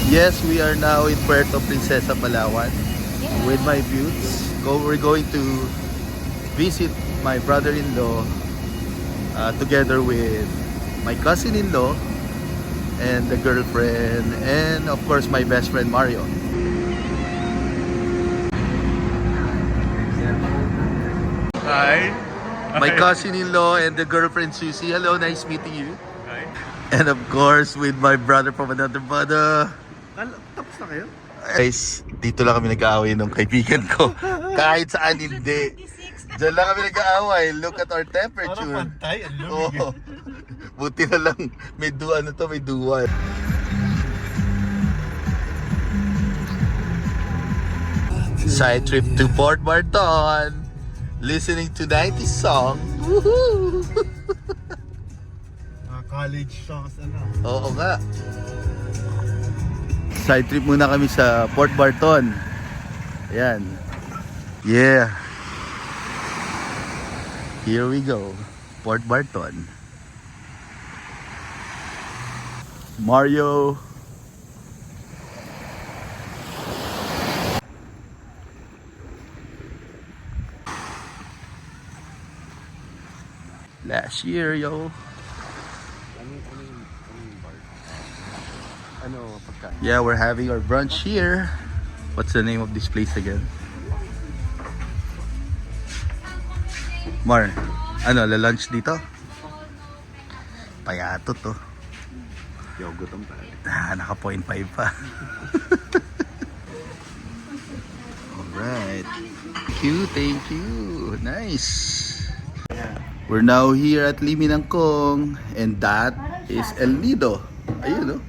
Yes, we are now in Puerto Princesa, Palawan with my buttes. We're going to visit my brother-in-law together with my cousin-in-law and the girlfriend and of course my best friend Mario. Hi. My cousin-in-law and the girlfriend Susie. Hello, nice meeting you. Hi. And of course with my brother from another mother. Tapos na kayo? Guys, dito lang kami nag-aaway ng kaibigan ko. Kahit saan hindi. Diyan lang kami nag-aaway. Look at our temperature. Parang pantay, ang lumig. Oo. Buti na lang may may duwan. Side trip to Port Barton. Listening to 90s song. Woohoo! College songs Oo nga. Side trip muna kami sa Port Barton. Ayan. Yeah. Here we go. Port Barton. Mario. Last year, yo. Yeah, we're having our brunch here. What's the name of this place again? Mar, la-lunch dito? Payato to. Yogutom pa. Naka 0.5 pa. Alright. Thank you. Nice. We're now here at Liminangkong and that is El Nido. Ayun, no?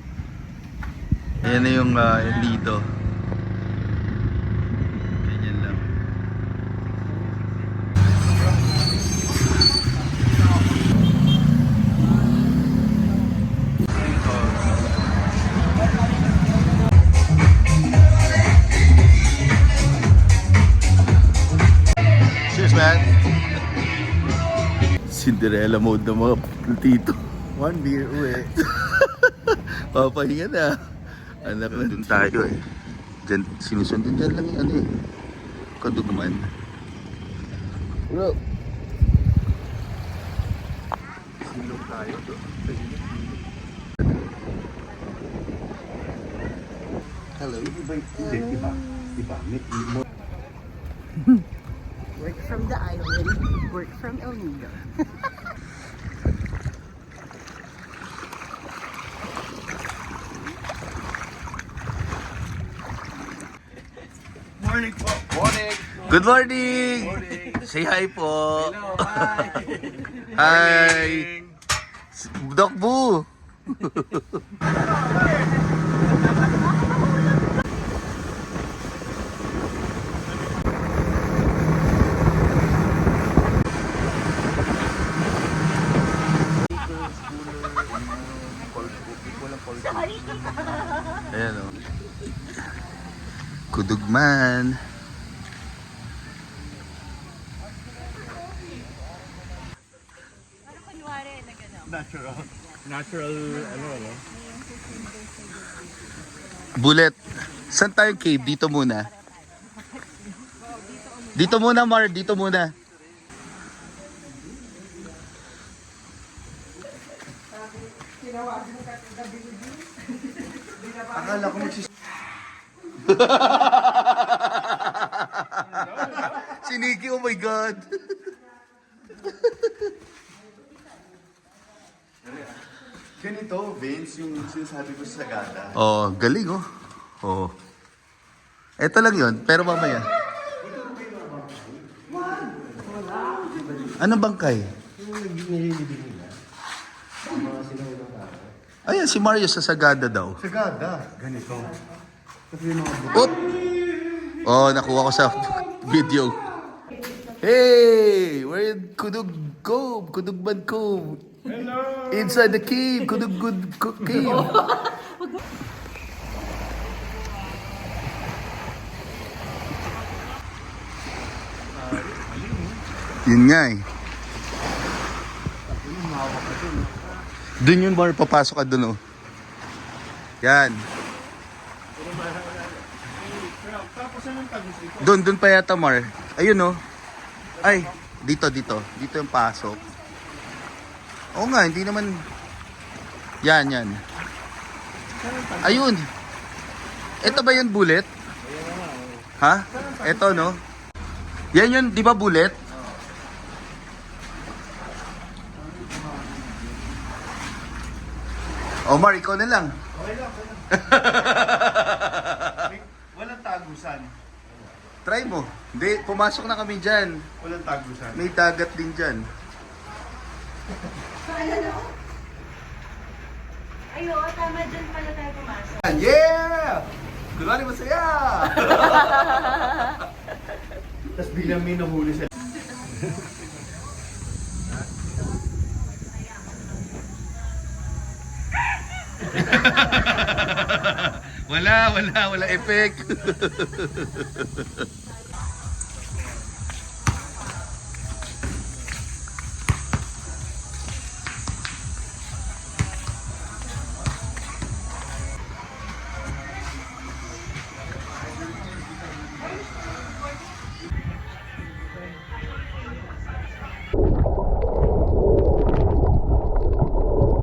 Ayan na yung El Nido. Ganyan lang. Cheers, man! Cinderella mode na mga tito. One beer, uwi. Papahinga na. Anak na dun tayo eh. Diyan, sinusundan dyan lang yung kadugman. Bro. Silong tayo to. Hello. Work from the island, work from El Nido. Morning po. Morning. Good morning! Say hi po! Hello, hi. Hi! Doc Boo! Ayan o. Kudugman. Natural, ano? Bullet. Saan tayo cave? Dito muna. Dito muna, Mar. Dito muna. Akala ko Si Nikki, oh my God. Ganito, Vince, yung sinasabi ko sa Sagada. Oh, galing oh. Oh. Ito lang yun, pero mamaya. Anong bangkay? Ayan, si Mario sa Sagada daw. Sagada, ganito. Oop! Oh, nakuha ko sa video. Hey! We're in Kudug Cove, Kudugban Cove. Hello! Inside the cave, Kudugud Cave. Yun nga eh. Doon yun, Mar, papasok ka doon oh. Yan. Tapos anong tagos dito? Doon pa yata, Mar. Ayun, oh. Ay, dito. Dito yung pasok. Oo nga, hindi naman... Yan. Ayun. Ito ba yung bullet? Ha? Ito, no? Yan yun, di ba bullet? Omar, ikaw na lang. Okay lang. Walang tagusan. Try mo. Hindi, pumasok na kami dyan. Walang tagusan. May dagat din dyan. Ayo, tama dyan pala tayo pumasok. Yeah! Kunwari masaya! Tapos biglang may nahuli sa... Wala effect.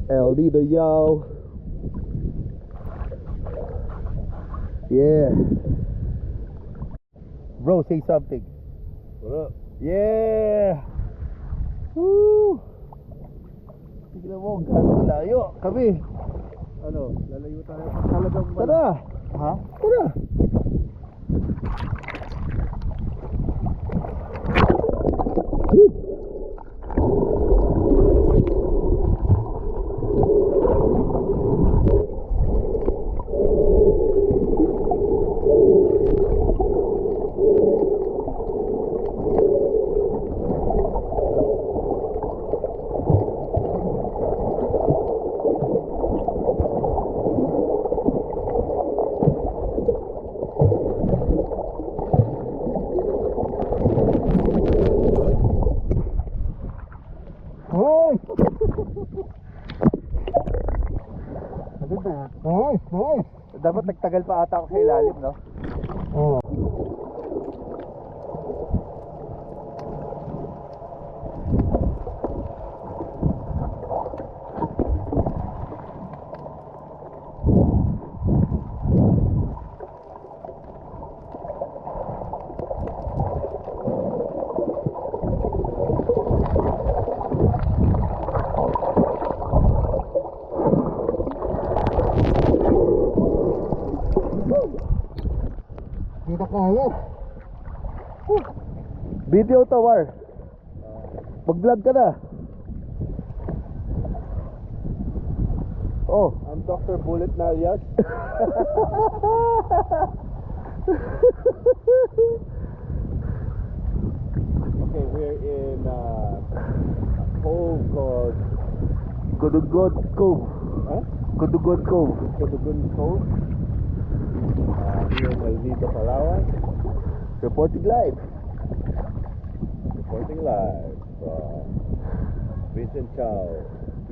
LD the yo. Yeah. Bro, say something. What up? Yeah. Woo. Tignan mo, gano'ng layo. Kami. Ano? Lalayo tayo pag talagang Tara. Ha? Tara. Hoy! Maganda. Nice. Dapat nagtagal pa ata ako sa ilalim, no? Oo. Kita kaya. Video to, War. Mag-vlog ka na. Oh, I'm Dr. Bullet Nalias. Okay, we're in a cove called Kudugot Cove. Kudugot Cove. Cotagun Cove. Here in El Nido, Palawan. Reporting live. Reporting live from Vincent Chow,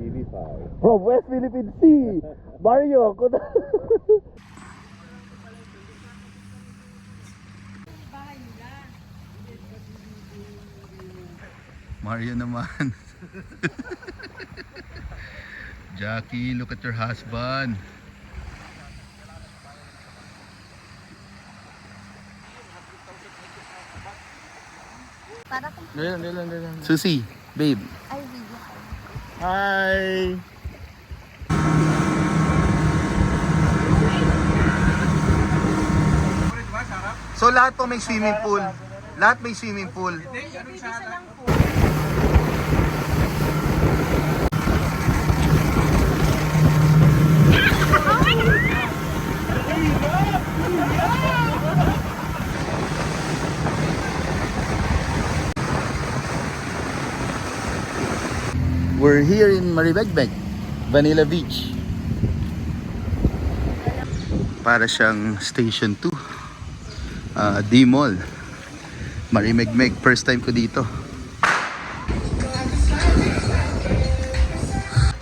TV5. From West Philippine Sea. Mario, Mario naman. Jackie, look at your husband. Para kung Nilan. Susie, babe. ay video. Hi! So lahat po may swimming pool. Lahat may swimming pool. We're here in Maribegbeg, Vanilla Beach. Para siyang Station 2. D-Mall. Marimegmeg, first time ko dito.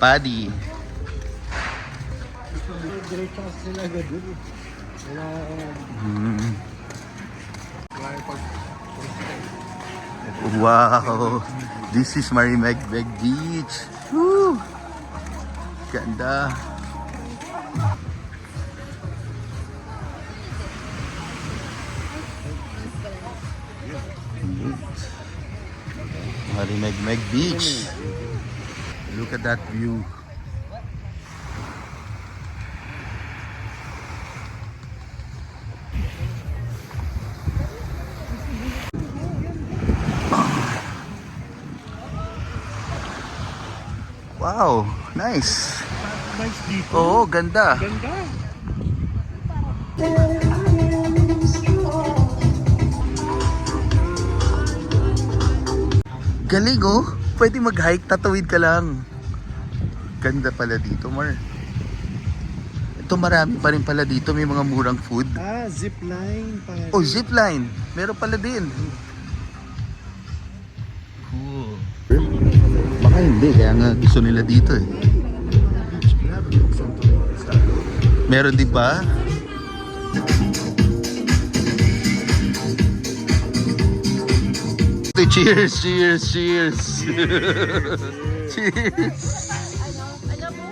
Paddy. Wow! This is Marimekbek Beach. Woo! Ganda. Marimekbek Beach. Look at that view. Wow, nice. Nice dito. Oo, ganda. Ganda. Galing oh. Pwede mag-hike, tatawid ka lang. Ganda pala dito, Mar. Ito marami pa rin pala dito, may mga murang food. Zipline pare. Oh, zipline. Meron pala din. Cool. Baka hindi, kaya nga gusto nila dito eh. Beach Club, Santorini Estado. Meron din ba? Cheers, cheers, cheers. Cheers. Ano mo?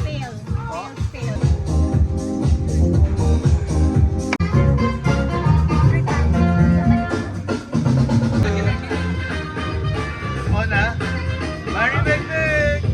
Fail. Fail. Mona, Marimekbek.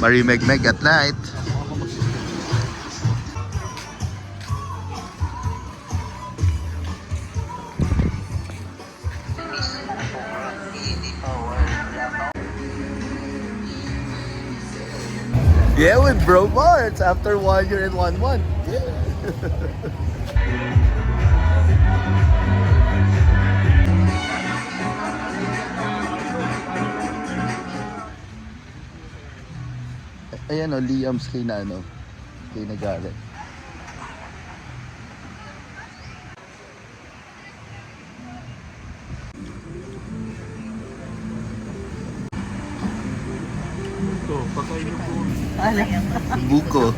Marimekbek at night. Yeah, with Bro Marts after 1 year and 1 month. Yeah. Ayan o, Liam's kay na ano, kay Nagalit. Ito, pakain mo po. Buko.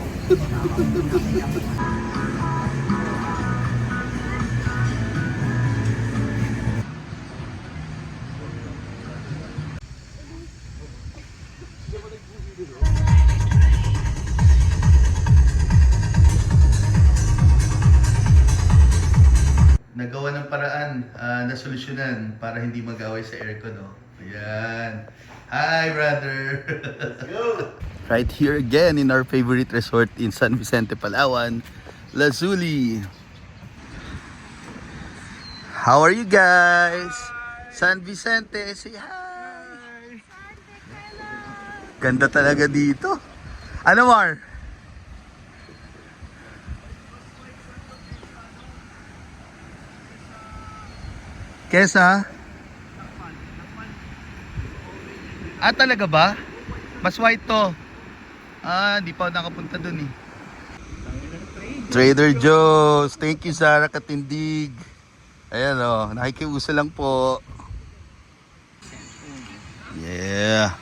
Nagawa ng paraan, nasolusyonan para hindi mag-away sa aircon, no? Ayan. Hi, brother! Let's go! Right here again in our favorite resort in San Vicente, Palawan, Lazuli. How are you guys? San Vicente, say hi! Ganda talaga dito. Ano, Mar? Kesa? Ah, talaga ba? Mas white to. Ah, di pa ako nakapunta dun eh. Trader Joe's. Thank you, Sarah Katindig. Ayan o, nakikiuso lang po. Yeah.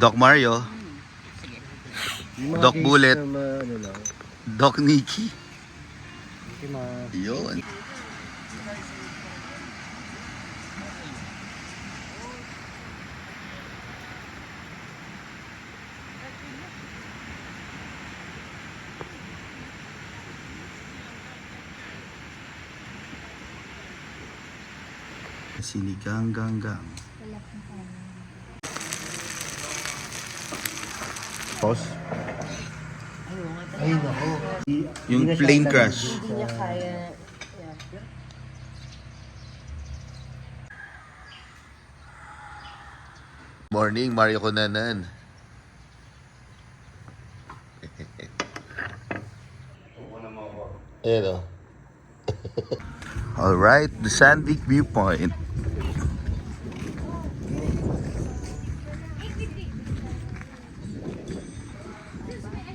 Doc Mario. Doc Bullet. Doc Nikki. Yun. Sinigang ganggang. Pause. Ay, nako. Yung plain crush. Hindi niya kaya. Yeah. Morning, Mario Kunanan. Ayan o. Alright, the Sandvik viewpoint.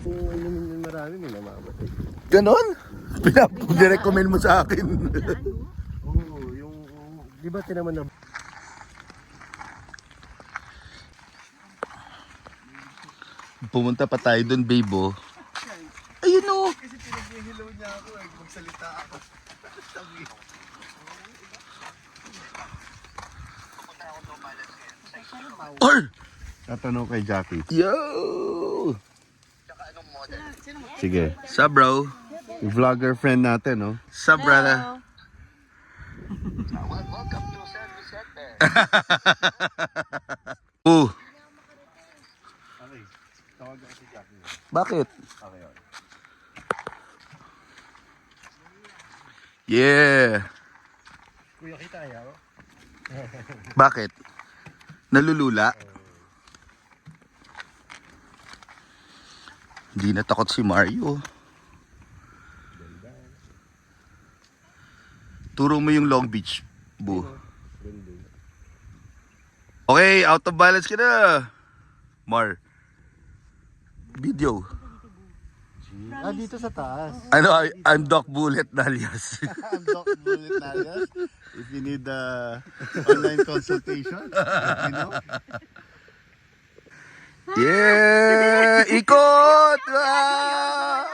Kung inumin yung marami, may namamatay. Ganon? Pinarecommend mo sa akin. Oo, yung... Di ba tinaman na... Pumunta pa tayo dun, babe, oh. Ayun, oh. Kasi pinag-hello niya ako eh, magsalita ako. Or! Tatanong kay Jackie. Yo! Sige. Sup, bro? Yung vlogger friend natin, no? Sup, brother? Oh, Okay. Tawag ako si Jackie. bakit? Okay, okay. Yeah. Kuya, kita ayaw? Bakit? Nalulula? Hindi natakot si Mario. Turo mo yung Long Beach, bu. Okay, out of balance ka na. Mar. Video. Dito sa taas. Ano, I'm Doc Bullet Nalias. I'm Doc Bullet Nalias. If you need online consultation, let me know. Yeah! Ikot! Ah!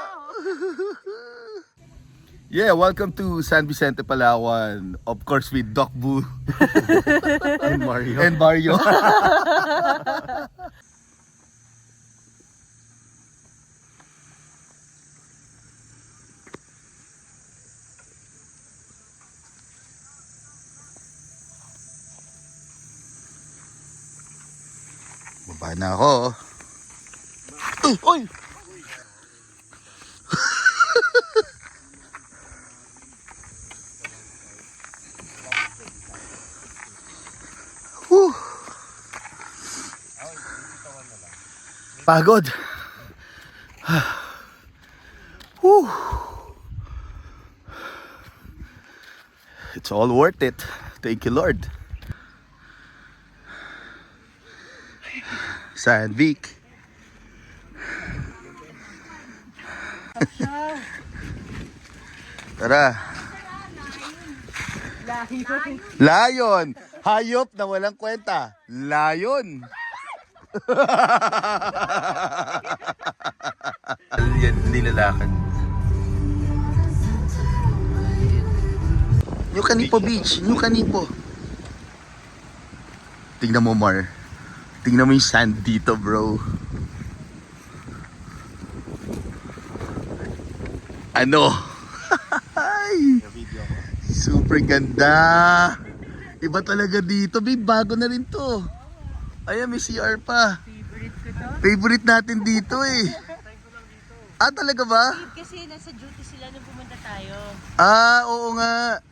Yeah, welcome to San Vicente, Palawan. Of course with Doc Bu And Mario. and Mario. Baba na ako. Uy! Whew. Pagod. Whew. It's all worth it. Thank you, Lord. Sandvik. Tara. Lion. Hayop na walang kwenta. Lion. Yan, nilalakad. New Canipo Beach. New Canipo. Tingnan mo, Mar. Tingnan mo yung sand dito, bro. Ano? Ay, super ganda. Iba talaga dito, babe. Bago na rin to. Ayan, may CR pa. Favorite ko to. Favorite natin dito eh. Ah, talaga ba? Kasi nasa duty sila nung pumunta tayo. Ah, oo nga.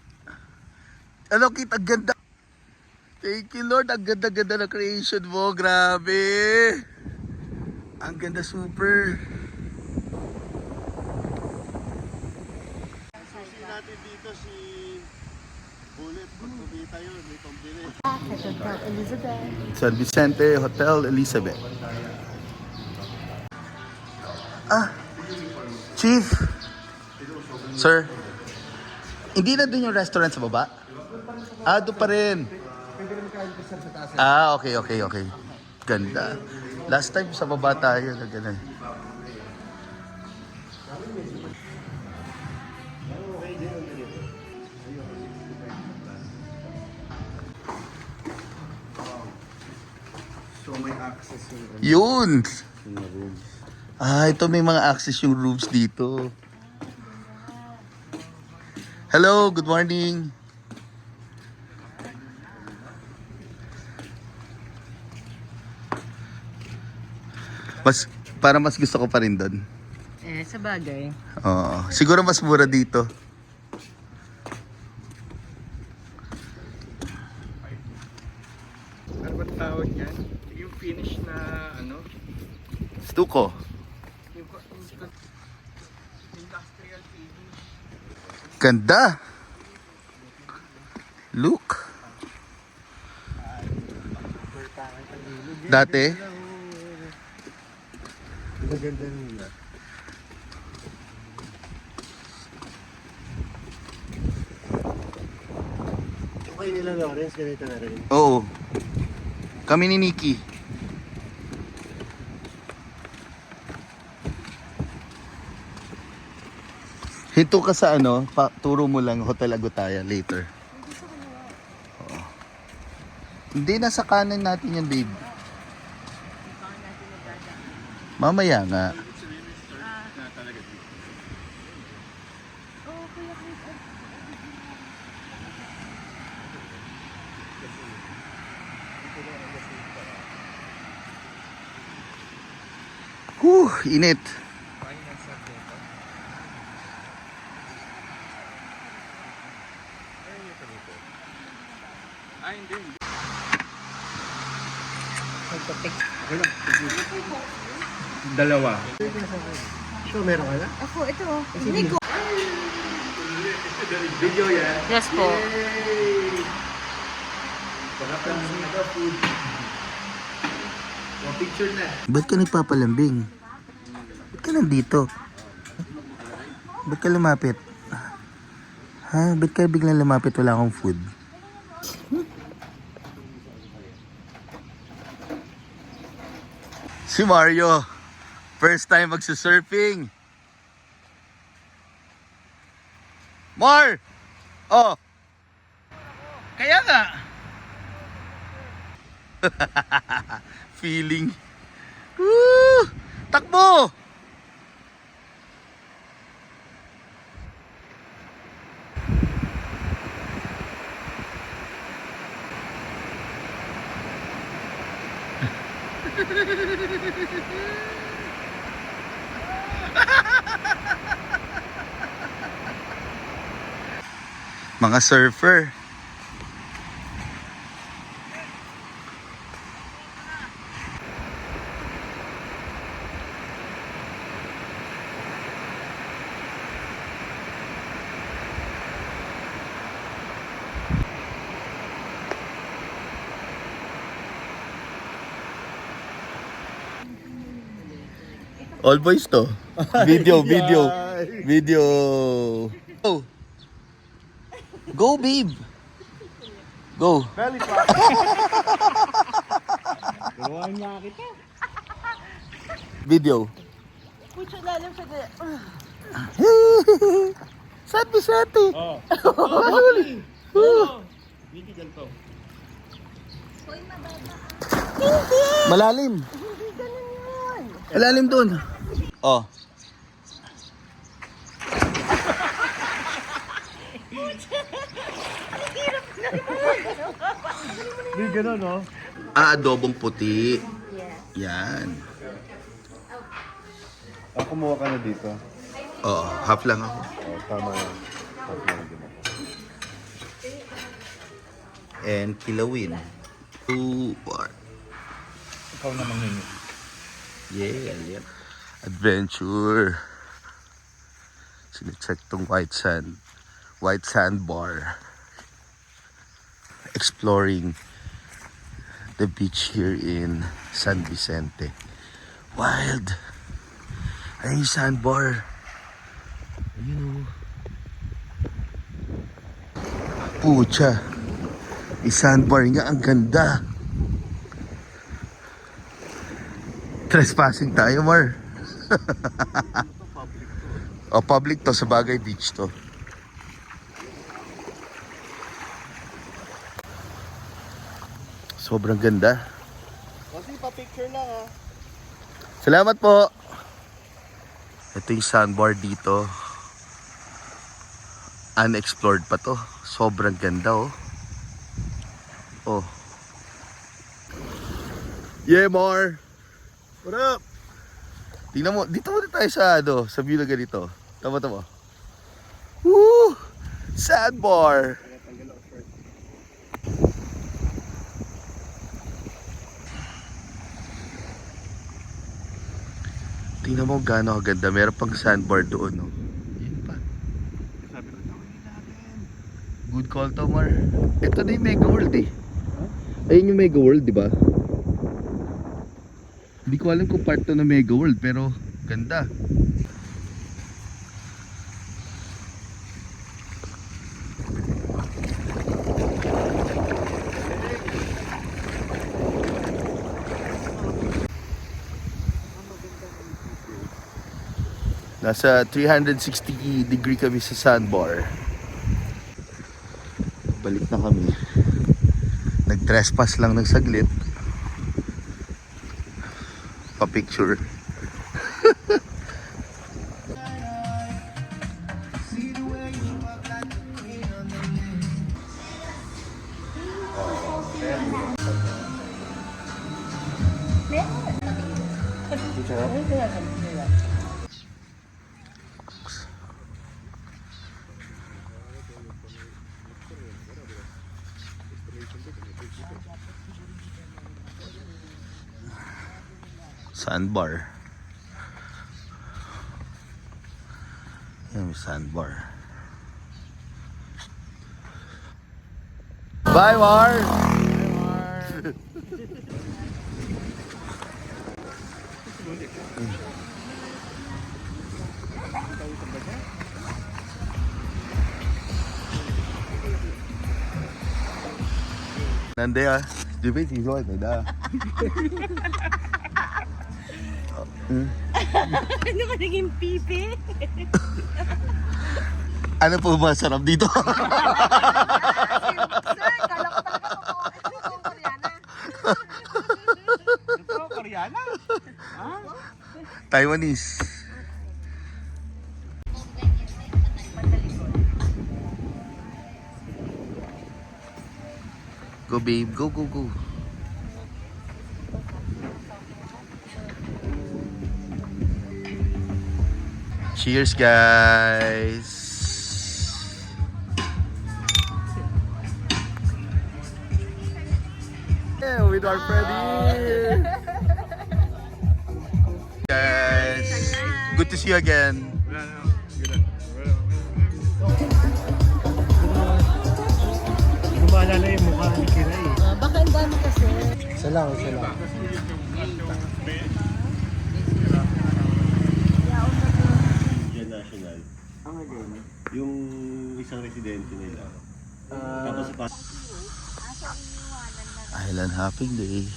Ano, Kit, ang ganda. Thank you, Lord. Ang ganda-ganda na creation mo. Grabe. Ang ganda, super. Susi natin dito si Bullet. Pag kumita yun, may pambili. Hotel Elizabeth. San Vicente Hotel Elizabeth. Ah, Chief. Sir. Hindi na dun yung restaurant sa baba? Ah, doon pa rin. Ah, okay. Ganda. Last time sa baba tayo na gano'n. So may access yung Yun! room. Ah, ito may mga access yung rooms dito. Hello, good morning. Para mas gusto ko pa rin doon. Sa bagay. Oo. Siguro mas mura dito. Ano ba tawag yan? Yung finish na ano? Stuko. Yung industrial finish. Ganda. Look. Dati, Maganda nila. Okay nila Lawrence, ganito na rin. oo. Kami ni Nikki. Hinto ka sa ano, turo mo lang Hotel Agutaya later. Oo. Hindi, nasa kanan natin yan, babe. Mamaya nga. Init. Ay, hindi. Dalawa. So, meron ka na? Ako, ito. Hindi ko. Video yan. Yes po. Picture na. Ba't ka nagpapalambing? Ba't ka nandito? Ba't ka lumapit? Ha? Ba't ka biglang lumapit? Wala akong food. Si Mario. First time magsusurfing. Mar! Oh! Kaya nga. Feeling. Woo! Takbo! Mga surfer. All boys to. Video. Go. Go, babe. Go. Belly flop. Turuan niya kita. Video. Pucho lalim sa de. San Vicente. Oh. Hindi ganito. Malalim. Malalim dun. Oh. Hindi gano'n, no? Adobong puti. Yan. Kumuha ka na dito. Oo, half lang ako. Oh, tama yan. Tama din ako. And kilawin. 2, 1. Ikaw na manghingi. Yeah. Adventure. Sinecheck tong white sand bar. Exploring the beach here in San Vicente. Wild. Ay, sandbar. Ayun o. Pucha. Sandbar nga, ang ganda. Trespassing tayo, Mar. O, public to. Sa bagay, beach to. Sobrang ganda. Kasi pa-picture lang, ha? Salamat po. Ito yung sandbar dito. Unexplored pa to. Sobrang ganda, oh. Oh. Yeah, Mar. What up? Tingnan mo, dito muna tayo sa sa view na ganito. Tama. Woo! Sandbar. Tingnan mo gaano kaganda. Meron pang sandbar doon, no? Yan pa. Sabi ko tayo. Good call, Tomar. Ito na yung Mega World eh. Ayun yung Mega World, di ba? Hindi ko alam kung part to ng Mega World, pero ganda. Nasa 360 degree kami sa sandbar. Balik na kami. Nag-trespass lang ng saglit. Pa-picture. Sandbar. Yan yung sandbar. Bye, Mar! Nande ah. Du vet inte vad det är där. Ano ka naging pipi? Ano po ba sarap dito? Sir, kala ko talaga totoo Koreana. Ito, Koreana? Taiwanese. Go babe, go go go. Cheers guys. Yeah, with our friend here. Guys, good to see you again. Hindi ko maalala yung mukha ni Kira eh. Baka ang dami kasi. Isa lang. Yan national. Yung isang residente nila. Tapos pa. Island hopping day.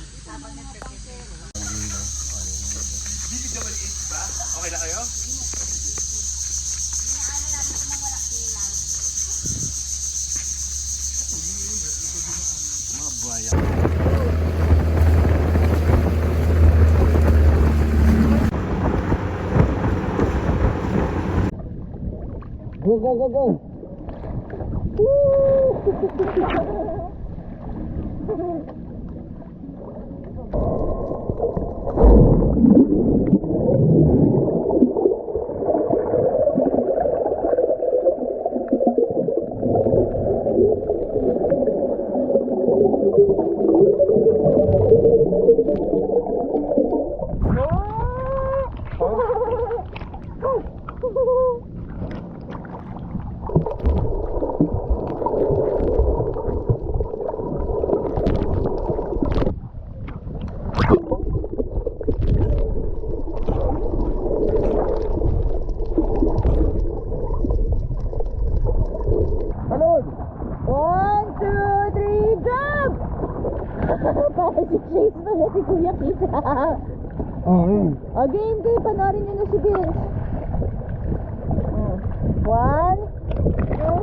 Go, go, go, go! Si Chase pala si Kuya Kita. O, game kayo. Panorin nyo na si Vince. One, two.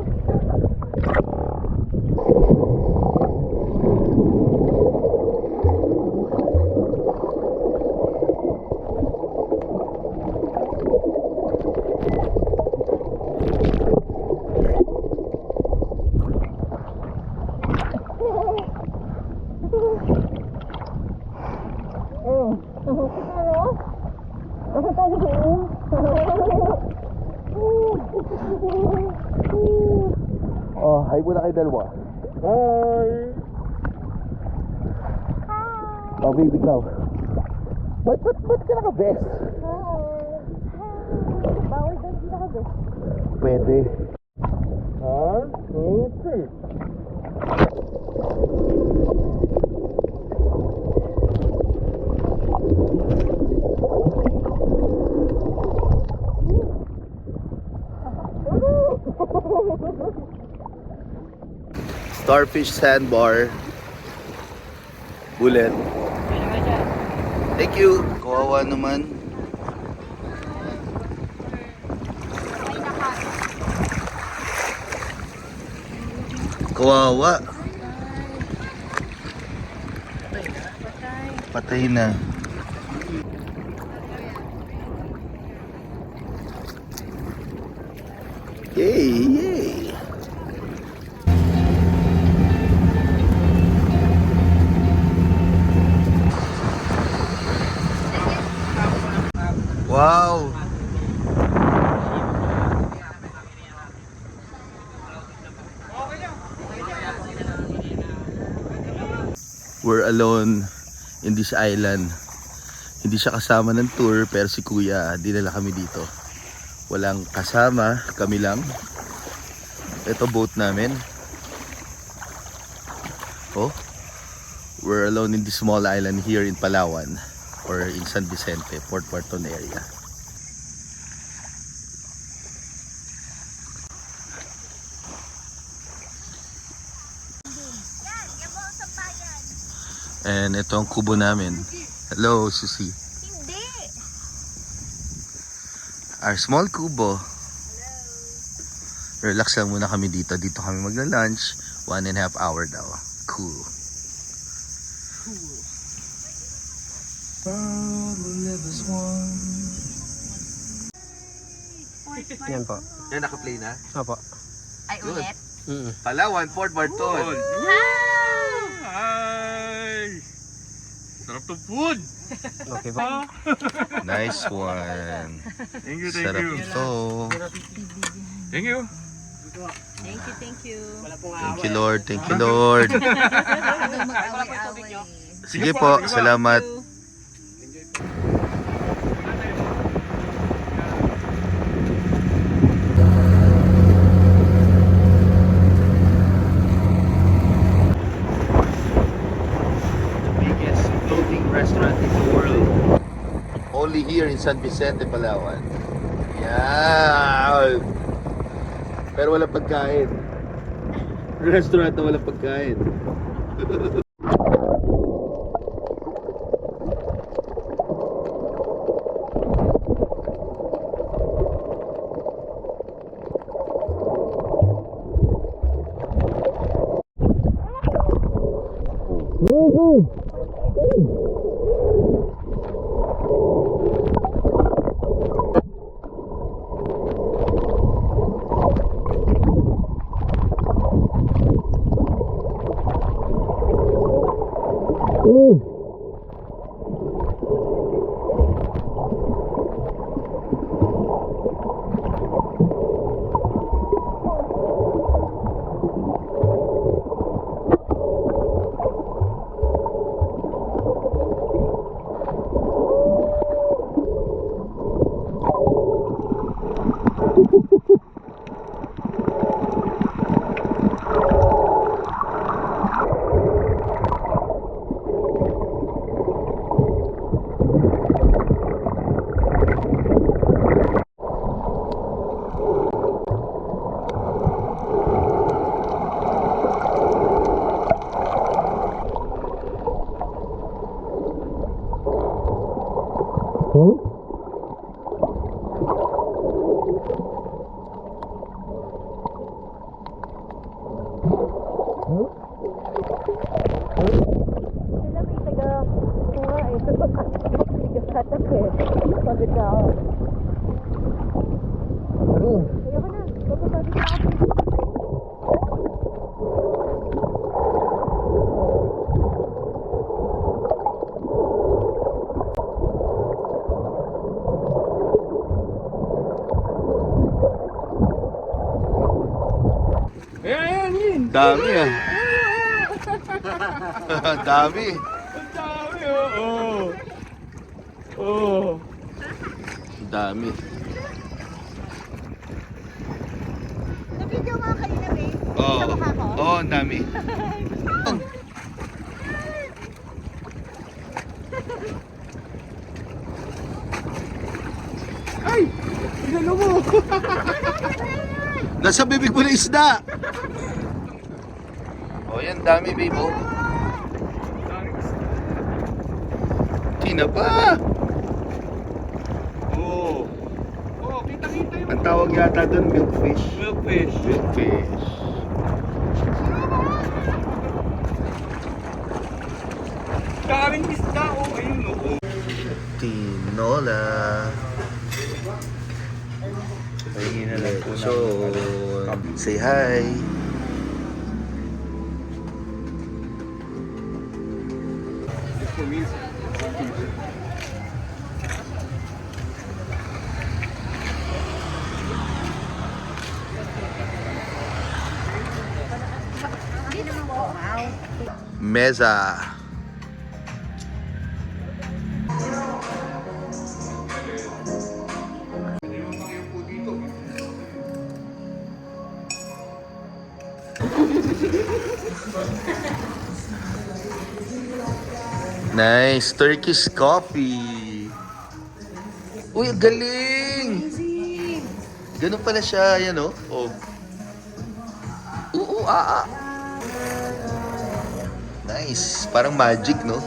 Oh, hi muna kayo dalawa. Hi! Oh, baby, ikaw. Ba't ka naka-best? Bawal daw hindi naka-best. Pwede. One, two, three. Starfish sandbar. Bullet. Thank you. Kawawa naman. Kawawa. Patay na. Yay, yay. Wow. We're alone in this island. Hindi siya kasama ng tour pero si Kuya dinala kami dito. Walang kasama, kami lang. Ito boat namin. Oh. We're alone in this small island here in Palawan or in San Vicente, Port Barton area. And ito ang kubo namin. Hello, Susie. Hindi. Our small kubo. Relax lang muna kami dito. Dito kami magla-lunch. 1.5 hour daw. Cool. Yan po. Yan, naka-play na? Opo. Ay, ulit. Palawan, Port Barton. Hi! Sarap to food! Okay po. Nice one. Thank you, Sarap ito. Thank you. Thank you, thank you. Thank you, Lord. Thank you, Lord. Huwag mag-away-away. Sige po, salamat. Biggest floating restaurant in the world. Only here in San Vicente, Palawan. Yan! Pero walang pagkain. Restaurant na walang pagkain. Sila may taga-kuha eh. Taga-katak eh. Pagod na ako. Ayoko na. Papapagod na ako. Ayan, yun! Dami ah. Dami. Ang dami, oh! Oh! Dami. video nga kanina, babe. Oo. Sa mukha ko. Oo, ang dami. Ay! Inano mo? Nasa bibig mo na isda. Oh, yan dami, babe. Oh. Tina pa. Oo. Oo, kita-kita yung Ang tawag yata doon, milkfish. milkfish. Milkfish. Daming isda, oh. Ayun, oh. Tinola. Pahingi na lang po So, say hi. Meza. Nice, Turkish coffee. Uy, ang galing! Ganun pala siya, yan oh. Oh. Ah. Nice, parang magic, no?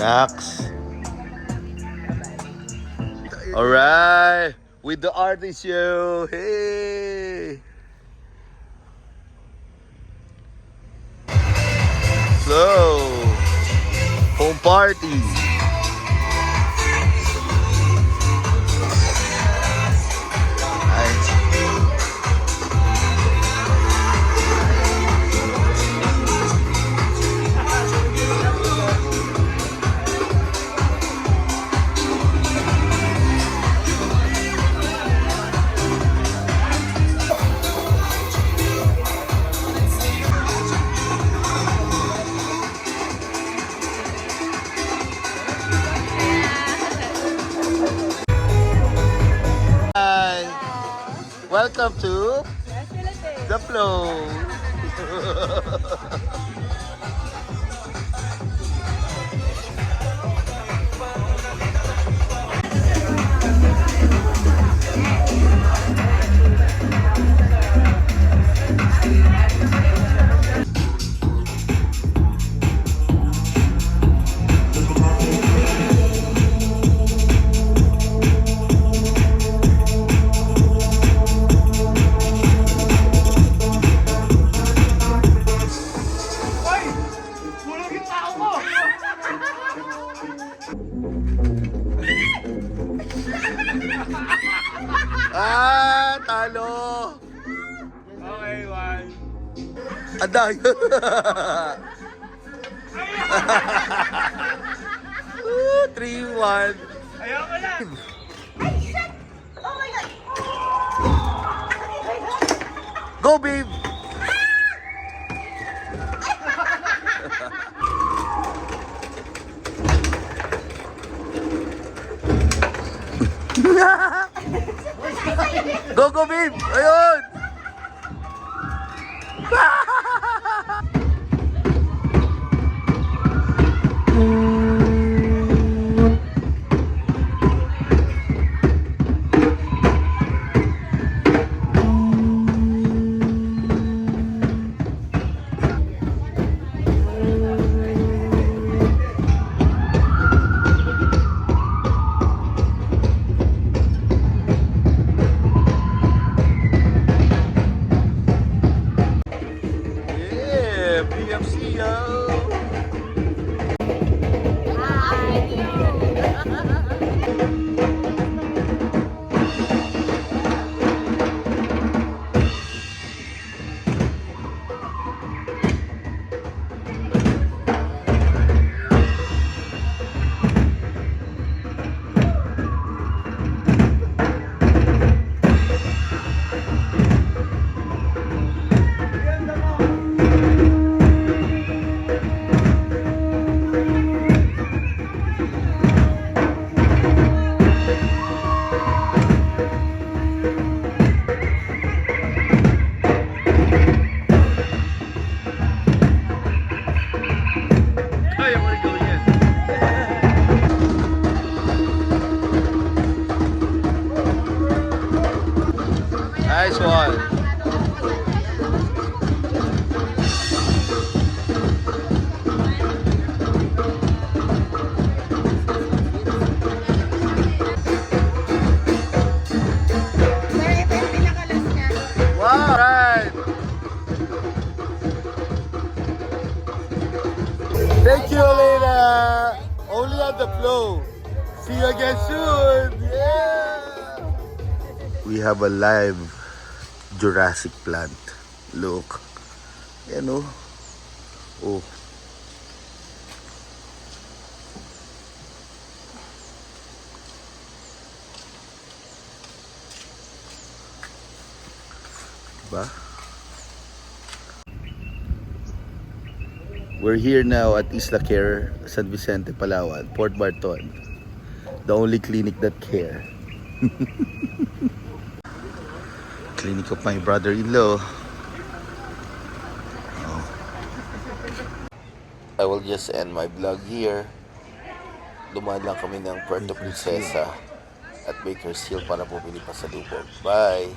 Next. Alright, with the artist show. Hey. So, home party. Nice. Hi. Welcome to the flow. Kulang yung tao mo! Ah, talo. Okay, one. Aday. 3-1. Ayaw ko na! Oh my God! Go, babe. Go, babe. Ayun. Yeah, BFC, yo. Thank you, Elena. Only on the flow. See you again soon. Yeah. We have a live Jurassic plant. Look. Yan oh. Oh. Diba? We're here now at Isla Care, San Vicente, Palawan, Port Barton. The only clinic that care. Clinic of my brother-in-law. Oh. I will just end my vlog here. Dumaan lang kami ng Puerto Princesa at Bakersfield para bumili pa sa lubog. Bye!